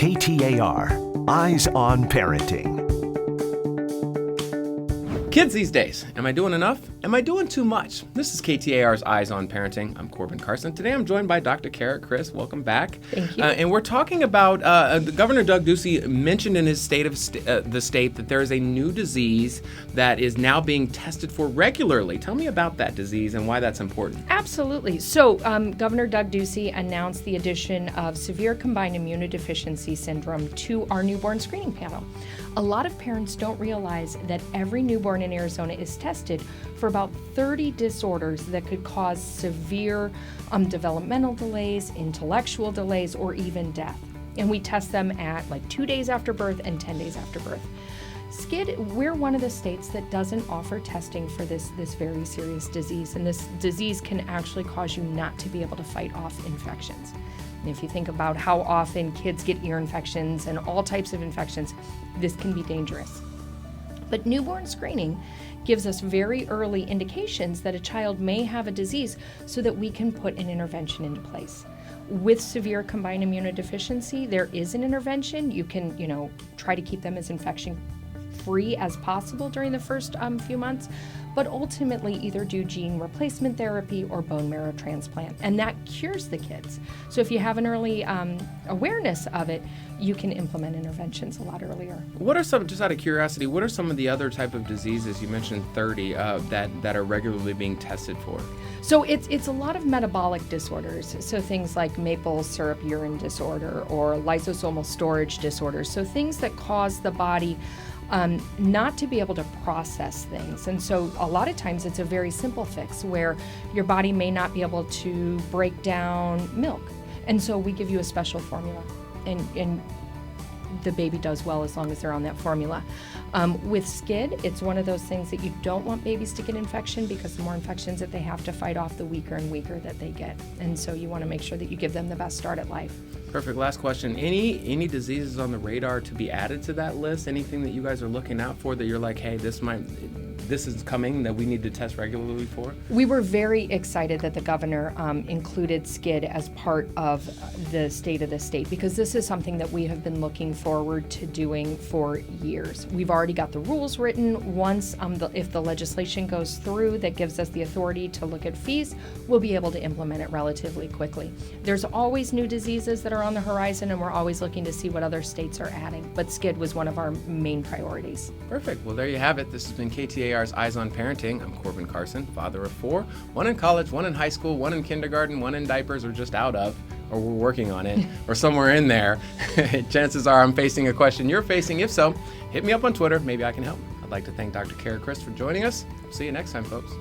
KTAR, Eyes on Parenting. Kids these days, am I doing enough? Am I doing too much? This is KTAR's Eyes on Parenting. I'm Corbin Carson. Today I'm joined by Dr. KTAR. Welcome back. Thank you. And we're talking about, Governor Doug Ducey mentioned in his State of the State that there is a new disease that is now being tested for regularly. Tell me about that disease and why that's important. Absolutely. So Governor Doug Ducey announced the addition of severe combined immunodeficiency syndrome to our newborn screening panel. A lot of parents don't realize that every newborn in Arizona is tested for about 30 disorders that could cause severe developmental delays, intellectual delays, or even death. And we test them at like 2 days after birth and 10 days after birth. SCID, we're one of the states that doesn't offer testing for this very serious disease, and this disease can actually cause you not to be able to fight off infections. And if you think about how often kids get ear infections and all types of infections, this can be dangerous. But newborn screening gives us very early indications that a child may have a disease so that we can put an intervention into place. With severe combined immunodeficiency, there is an intervention. You can, try to keep them as infection-free as possible during the first few months, but ultimately either do gene replacement therapy or bone marrow transplant, and that cures the kids. So if you have an early awareness of it, you can implement interventions a lot earlier. What are some, just out of curiosity, what are some of the other type of diseases, you mentioned 30, that are regularly being tested for? So it's a lot of metabolic disorders, so things like maple syrup urine disorder or lysosomal storage disorders, so things that cause the body not to be able to process things. And so a lot of times it's a very simple fix where your body may not be able to break down milk. And so we give you a special formula, and the baby does well as long as they're on that formula. With SCID, it's one of those things that you don't want babies to get infection, because the more infections that they have to fight off, the weaker and weaker that they get. And so you want to make sure that you give them the best start at life. Perfect. Last question. Any diseases on the radar to be added to that list? Anything that you guys are looking out for that you're like, hey, this is coming that we need to test regularly for? We were very excited that the governor included SCID as part of the State of the State, because this is something that we have been looking forward to doing for years. We've already got the rules written. Once, if the legislation goes through that gives us the authority to look at fees, we'll be able to implement it relatively quickly. There's always new diseases that are on the horizon, and we're always looking to see what other states are adding. But SCID was one of our main priorities. Perfect. Well, there you have it. This has been KTAR's Eyes on Parenting. I'm Corbin Carson, father of 4, 1 in college, 1 in high school, 1 in kindergarten, 1 in diapers, or just out of, or we're working on it, or somewhere in there. Chances are I'm facing a question you're facing. If so, hit me up on Twitter. Maybe I can help. I'd like to thank Dr. KTAR for joining us. See you next time, folks.